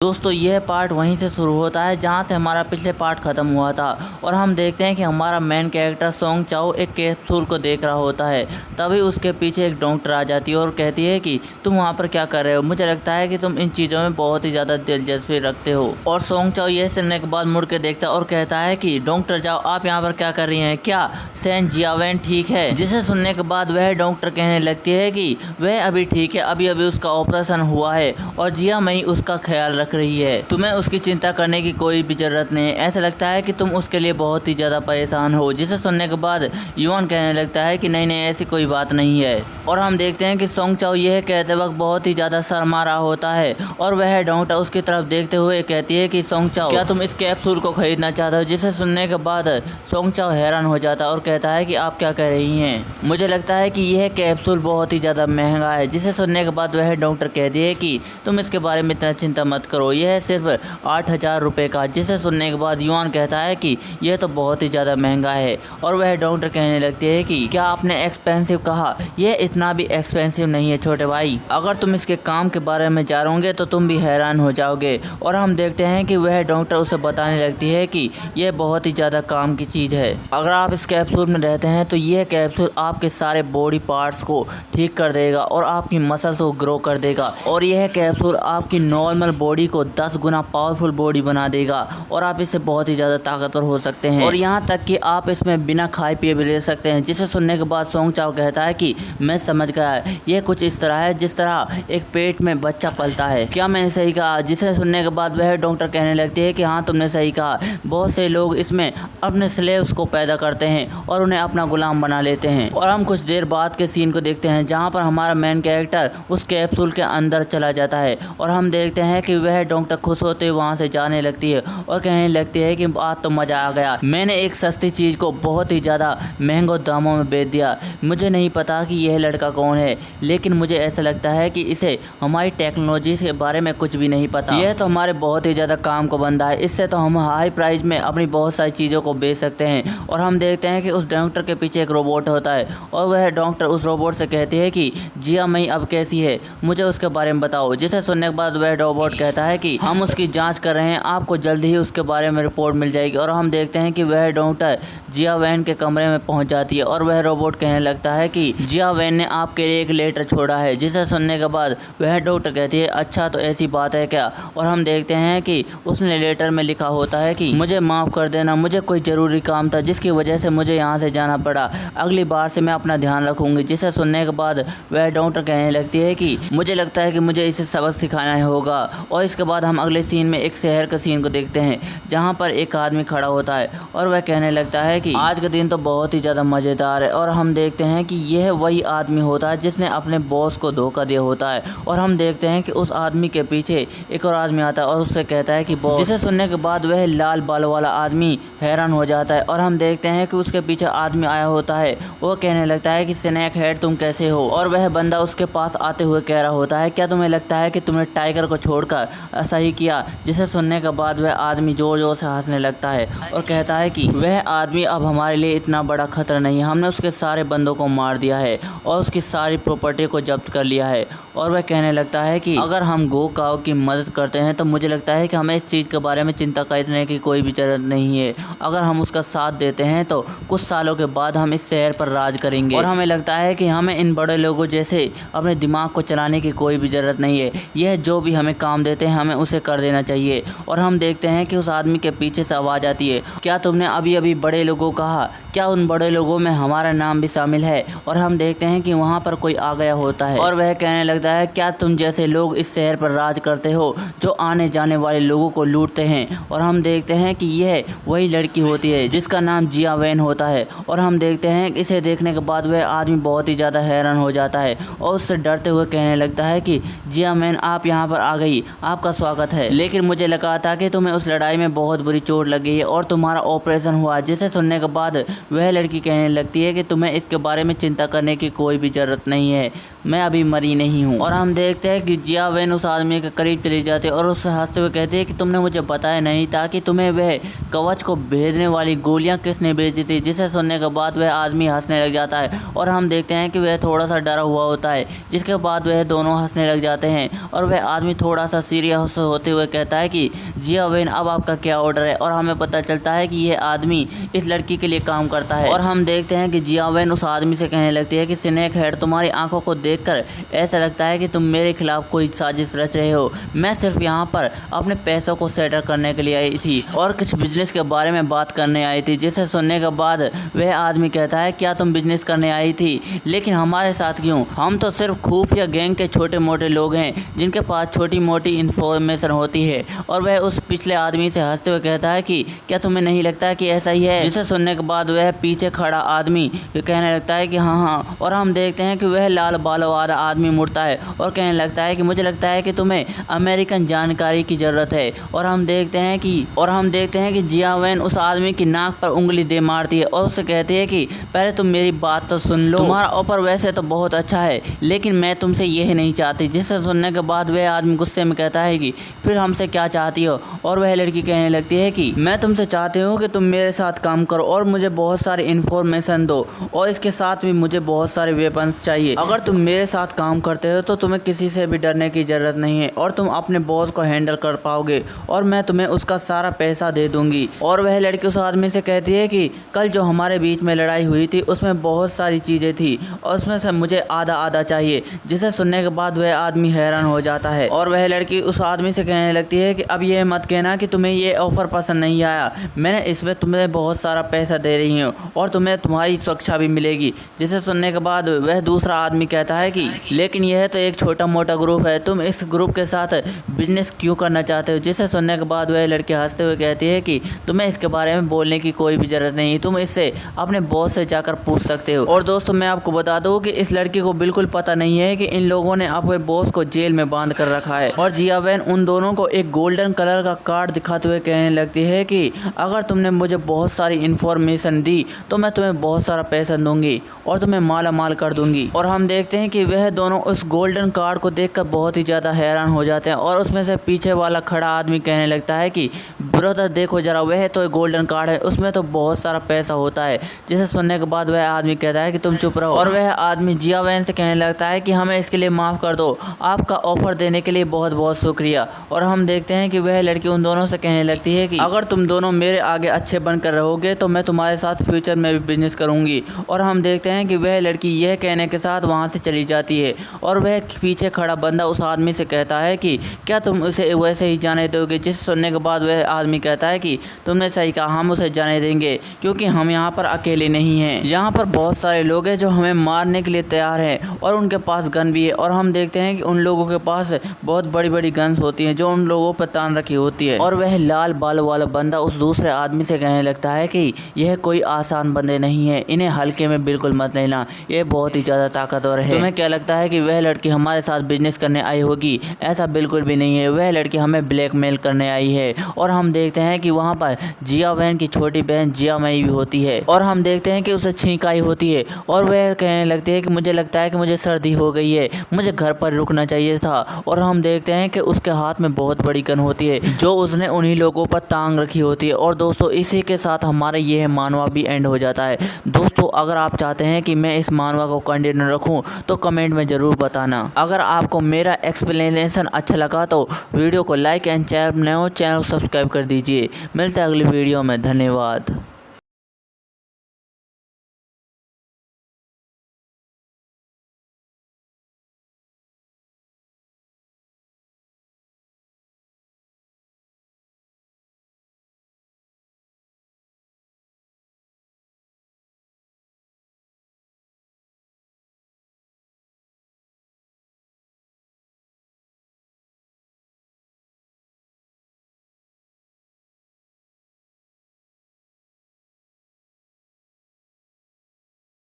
दोस्तों यह पार्ट वहीं से शुरू होता है जहां से हमारा पिछले पार्ट ख़त्म हुआ था और हम देखते हैं कि हमारा मेन कैरेक्टर सोंग चाओ एक कैप्सूल को देख रहा होता है। तभी उसके पीछे एक डॉक्टर आ जाती है और कहती है कि तुम वहां पर क्या कर रहे हो, मुझे लगता है कि तुम इन चीज़ों में बहुत ही ज़्यादा दिलचस्पी रखते हो। और सोंग चाओ यह सुनने के बाद मुड़ के देखता है और कहता है कि डॉक्टर जाओ आप यहाँ पर क्या कर रही हैं, क्या सैन जियावेन ठीक है। जिसे सुनने के बाद वह डॉक्टर कहने लगती है कि वह अभी ठीक है, अभी अभी उसका ऑपरेशन हुआ है और जिया मई उसका ख्याल रख रही है, तुम्हें उसकी चिंता करने की कोई भी जरूरत नहीं है। ऐसा लगता है कि तुम उसके लिए बहुत ही ज़्यादा परेशान हो। जिसे सुनने के बाद युआन कहने लगता है कि नहीं नहीं ऐसी कोई बात नहीं है। और हम देखते हैं कि सोंग चाओ यह कहते वक्त बहुत ही ज़्यादा शर्मा रहा होता है और वह डॉक्टर उसकी तरफ देखते हुए कहती है कि सोंग चाओ क्या तुम इस कैप्सूल को खरीदना चाहते हो। जिसे सुनने के बाद सोंग चाओ हैरान हो जाता है और कहता है कि आप क्या कह रही हैं, मुझे लगता है कि यह कैप्सूल बहुत ही ज़्यादा महंगा है। जिसे सुनने के बाद वह डॉक्टर कहती है कि तुम इसके बारे में इतना चिंता मत करो, यह सिर्फ 8,000 रुपये का। जिसे सुनने के बाद युआन कहता है कि यह तो बहुत ही ज़्यादा महंगा है और वह डॉक्टर कहने लगती है कि क्या आपने एक्सपेंसिव कहा, यह इतना भी एक्सपेंसिव नहीं है छोटे भाई, अगर तुम इसके काम के बारे में जानोगे तो तुम भी हैरान हो जाओगे। और हम देखते हैं कि वह डॉक्टर उसे बताने लगती है कि यह बहुत ही ज़्यादा काम की चीज़ है। अगर आप इस कैप्सूल में रहते हैं तो यह कैप्सूल आपके सारे बॉडी पार्ट्स को ठीक कर देगा और आपकी मसल्स को ग्रो कर देगा और यह कैप्सूल आपकी नॉर्मल बॉडी को 10 गुना पावरफुल बॉडी बना देगा और आप इससे बहुत ही ज़्यादा ताकतवर हो सकते हैं और यहाँ तक कि आप इसमें बिना खाए पिए भी ले सकते हैं। जिसे सुनने के बाद सोंग चाओ कहता है कि मैं समझ गया, यह कुछ इस तरह है जिस तरह एक पेट में बच्चा पलता है, क्या मैंने सही कहा। जिसे सुनने के बाद वह डॉक्टर कहने लगती है कि हाँ तुमने सही कहा, बहुत से लोग इसमें अपने स्लेव्स को पैदा करते हैं और उन्हें अपना गुलाम बना लेते हैं। और हम कुछ देर बाद के सीन को देखते हैं जहाँ पर हमारा मेन कैरेक्टर उस कैप्सूल के अंदर चला जाता है और हम देखते हैं कि वह डॉक्टर खुश होते हुए वहाँ से जाने लगती है और कहने लगती है कि आज तो मज़ा आ गया, मैंने एक सस्ती चीज़ को बहुत ही ज़्यादा महंगो दामों में बेच दिया। मुझे नहीं पता कि यह लड़का कौन है, लेकिन मुझे ऐसा लगता है कि इसे हमारी टेक्नोलॉजी के बारे में कुछ भी नहीं पता। यह तो हमारे बहुत ही ज़्यादा काम को बंदा है, इससे तो हम हाई प्राइस में अपनी बहुत सारी चीज़ों को बेच सकते हैं। और हम देखते हैं कि उस डॉक्टर के पीछे एक रोबोट होता है और वह डॉक्टर उस रोबोट से कहती है कि जिया मई अब कैसी है, मुझे उसके बारे में बताओ। जिसे सुनने के बाद वह रोबोट कहता है कि हम उसकी जांच कर रहे हैं, आपको जल्द ही उसके बारे में रिपोर्ट मिल जाएगी। और हम देखते हैं कि वह डॉक्टर जियावेन के कमरे में पहुंच जाती है और वह रोबोट कहने लगता है कि जियावेन ने आपके लिए एक लेटर छोड़ा है। जिसे सुनने के बाद वह डॉक्टर कहती है अच्छा तो ऐसी बात है क्या। और हम देखते हैं कि उसने लेटर में लिखा होता है कि मुझे माफ़ कर देना, मुझे कोई ज़रूरी काम था जिसकी वजह से मुझे यहाँ से जाना पड़ा, अगली बार से मैं अपना ध्यान रखूँगी। जिसे सुनने के बाद वह डॉक्टर कहने लगती है कि मुझे लगता है कि मुझे इसे सबक सिखाना होगा। और इसके बाद हम अगले सीन में एक शहर के सीन को देखते हैं जहाँ पर एक आदमी खड़ा होता है और वह कहने लगता है कि आज का दिन तो बहुत ही ज़्यादा मज़ेदार है। और हम देखते हैं कि यह वही आदमी होता है जिसने अपने बॉस को धोखा दिया होता है। और हम देखते हैं कि उस आदमी के पीछे एक और आदमी आता है और उससे कहता है कि बॉस। जिसे सुनने के बाद वह लाल बाल वाला आदमी हैरान हो जाता है और हम देखते हैं कि उसके पीछे आदमी आया होता है, वो कहने लगता है कि स्नैक हेड तुम कैसे हो। और वह बंदा उसके पास आते हुए कह रहा होता है क्या तुम्हें लगता है कि तुमने टाइगर को छोड़कर सही किया। जिसे सुनने के बाद वह आदमी जोर जोर से हंसने लगता है और कहता है कि वह आदमी अब हमारे लिए इतना बड़ा खतरा नहीं है, हमने उसके सारे बंदों को मार दिया है और उसकी सारी प्रॉपर्टी को जब्त कर लिया है। और वह कहने लगता है कि अगर हम गो काओ की मदद करते हैं तो मुझे लगता है कि हमें इस चीज़ के बारे में चिंता करने की कोई भी जरूरत नहीं है, अगर हम उसका साथ देते हैं तो कुछ सालों के बाद हम इस शहर पर राज करेंगे। और हमें लगता है कि हमें इन बड़े लोगों जैसे अपने दिमाग को चलाने की कोई भी ज़रूरत नहीं है, यह जो भी हमें काम देते हैं हमें उसे कर देना चाहिए। और हम देखते हैं कि उस आदमी के पीछे से आवाज़ आती है क्या तुमने अभी अभी बड़े लोगों कहा, क्या उन बड़े लोगों में हमारा नाम भी शामिल है। और हम देखते हैं कि वहाँ पर कोई आ गया होता है और वह कहने लगता है क्या तुम जैसे लोग इस शहर पर राज करते हो जो आने जाने वाले लोगों को लूटते हैं। और हम देखते हैं कि यह वही लड़की होती है जिसका नाम जियावेन होता है। और हम देखते हैं कि इसे देखने के बाद वह आदमी बहुत ही ज़्यादा हैरान हो जाता है और उससे डरते हुए कहने लगता है कि जियावेन आप यहाँ पर आ गई, आपका स्वागत है, लेकिन मुझे लगा था कि तुम्हें उस लड़ाई में बहुत बुरी चोट लगी है और तुम्हारा ऑपरेशन हुआ। जिसे सुनने के बाद वह लड़की कहने लगती है कि तुम्हें इसके बारे में चिंता करने की कोई भी ज़रूरत नहीं है, मैं अभी मरी नहीं हूँ। और हम देखते हैं कि जियावेन उस आदमी के करीब चली जाती है और उससे हंसते हुए कहती है कि तुमने मुझे बताया नहीं था कि तुम्हें वह कवच को भेजने वाली गोलियां किसने भेजी थी। जिसे सुनने के बाद वह आदमी हंसने लग जाता है और हम देखते हैं कि वह थोड़ा सा डरा हुआ होता है, जिसके बाद वह दोनों हंसने लग जाते हैं और वह आदमी थोड़ा सा सीरियस शुक्रिया होते हुए कहता है कि जिया वेन अब आपका क्या ऑर्डर है। और हमें पता चलता है कि यह आदमी इस लड़की के लिए काम करता है। और हम देखते हैं कि जिया वेन उस आदमी से कहने लगती है कि स्नेक हेड, तुम्हारी आंखों को देखकर ऐसा लगता है कि तुम मेरे खिलाफ कोई साजिश रच रहे हो। मैं सिर्फ यहाँ पर अपने पैसों को सेटल करने के लिए आई थी और कुछ बिजनेस के बारे में बात करने आई थी। जिसे सुनने के बाद वह आदमी कहता है, क्या तुम बिजनेस करने आई थी, लेकिन हमारे साथ क्यों? हम तो सिर्फ खुफिया गैंग के छोटे मोटे लोग हैं जिनके पास छोटी मोटी इन्फॉर्मेशन होती है। और वह उस पिछले आदमी से हंसते हुए कहता है कि क्या तुम्हें नहीं लगता कि ऐसा ही है? जिसे सुनने के बाद वह पीछे खड़ा आदमी कहने लगता है कि हाँ हाँ। और हम देखते हैं कि वह लाल बालों वाला आदमी मुड़ता है और कहने लगता है कि मुझे लगता है कि तुम्हें अमेरिकन जानकारी की ज़रूरत है। और हम देखते हैं कि जिया वेन उस आदमी की नाक पर उंगली दे मारती है और उससे कहती है कि पहले तुम मेरी बात तो सुन लो, तुम्हारा ऑफर वैसे तो बहुत अच्छा है लेकिन मैं तुमसे यह नहीं चाहती। जिसे सुनने के बाद वह आदमी गुस्से में कहता है कि फिर हमसे क्या चाहती हो? और वह लड़की कहने लगती है कि मैं तुमसे चाहती हूँ कि तुम मेरे साथ काम करो और मुझे बहुत सारी इन्फॉर्मेशन दो और इसके साथ भी मुझे बहुत सारे वेपन्स चाहिए। अगर तुम मेरे साथ काम करते हो तो तुम्हें किसी से भी डरने की ज़रूरत नहीं है और तुम अपने बॉस को हैंडल कर पाओगे और मैं तुम्हें उसका सारा पैसा दे दूंगी। और वह लड़की उस आदमी से कहती है कि कल जो हमारे बीच में लड़ाई हुई थी उसमें बहुत सारी चीज़ें थी और उसमें से मुझे आधा आधा चाहिए। जिसे सुनने के बाद वह आदमी हैरान हो जाता है और वह लड़की उस आदमी से कहने लगती है कि अब यह मत कहना कि तुम्हें ये ऑफ़र पसंद नहीं आया। मैंने इसमें तुम्हें बहुत सारा पैसा दे रही हूँ और तुम्हें तुम्हारी सुरक्षा भी मिलेगी। जिसे सुनने के बाद वह दूसरा आदमी कहता है कि लेकिन यह तो एक छोटा मोटा ग्रुप है, तुम इस ग्रुप के साथ बिजनेस क्यों करना चाहते हो? जिसे सुनने के बाद वह लड़की हंसते हुए कहती है कि तुम्हें इसके बारे में बोलने की कोई भी ज़रूरत नहीं, तुम इससे अपने बॉस से जाकर पूछ सकते हो। और दोस्तों मैं आपको बता दूं कि इस लड़की को बिल्कुल पता नहीं है कि इन लोगों ने अपने बॉस को जेल में बांध कर रखा है। और जिया वेन उन दोनों को एक गोल्डन कलर का कार्ड दिखाते हुए कहने लगती है कि अगर तुमने मुझे बहुत सारी इन्फॉर्मेशन दी तो मैं तुम्हें बहुत सारा पैसा दूंगी और तुम्हें माला माल कर दूंगी। और हम देखते हैं कि वह दोनों उस गोल्डन कार्ड को देखकर बहुत ही ज़्यादा हैरान हो जाते हैं और उसमें से पीछे वाला खड़ा आदमी कहने लगता है कि ब्रदर देखो जरा, वह तो गोल्डन कार्ड है, उसमें तो बहुत सारा पैसा होता है। जिसे सुनने के बाद वह आदमी कहता है कि तुम चुप रहो। और वह आदमी जिया वेन से कहने लगता है कि हमें इसके लिए माफ़ कर दो, आपका ऑफर देने के लिए बहुत बहुत शुक्रिया। और हम देखते हैं कि वह लड़की उन दोनों से कहने लगती है कि अगर तुम दोनों मेरे आगे अच्छे बनकर रहोगे तो मैं तुम्हारे साथ फ्यूचर में भी बिजनेस करूंगी। और हम देखते हैं कि वह लड़की यह कहने के साथ वहां से चली जाती है और वह पीछे खड़ा बंदा उस आदमी से कहता है कि क्या तुम उसे वैसे ही जाने दोगे? जिसे सुनने के बाद वह आदमी कहता है कि तुमने सही कहा, हम उसे जाने देंगे क्योंकि हम यहाँ पर अकेले नहीं हैं, यहाँ पर बहुत सारे लोग हैं जो हमें मारने के लिए तैयार हैं और उनके पास गन भी है। और हम देखते हैं कि उन लोगों के पास बहुत बड़ी बड़ी गन्स होती हैं जो उन लोगों पर तान रखी होती है। और वह लाल बालों वाला बंदा उस दूसरे आदमी से कहने लगता है कि यह कोई आसान बंदे नहीं है, इन्हें हल्के में बिल्कुल मत लेना, ये बहुत ही ज़्यादा ताकतवर है। तुम्हें क्या लगता है कि वह लड़की हमारे साथ बिजनेस करने आई होगी? ऐसा बिल्कुल भी नहीं है, वह लड़की हमें ब्लैकमेल करने आई है। और हम देखते हैं कि वहाँ पर जिया वेन की छोटी बहन जिया मई भी होती है और हम देखते हैं कि उसे छींक आई होती है और वह कहने लगती है कि मुझे लगता है कि मुझे सर्दी हो गई है, मुझे घर पर रुकना चाहिए था। और हम देखते हैं कि उसके हाथ में बहुत बड़ी गन होती है जो उसने उन्हीं लोगों पर टांग रखी होती है। और दोस्तों इसी के साथ हमारा यह मानवा भी एंड हो जाता है। दोस्तों अगर आप चाहते हैं कि मैं इस मानवा को कंटिन्यू रखूं तो कमेंट में ज़रूर बताना। अगर आपको मेरा एक्सप्लेनेशन अच्छा लगा तो वीडियो को लाइक एंड चैनल को सब्सक्राइब कर दीजिए। मिलते हैं अगली वीडियो में, धन्यवाद।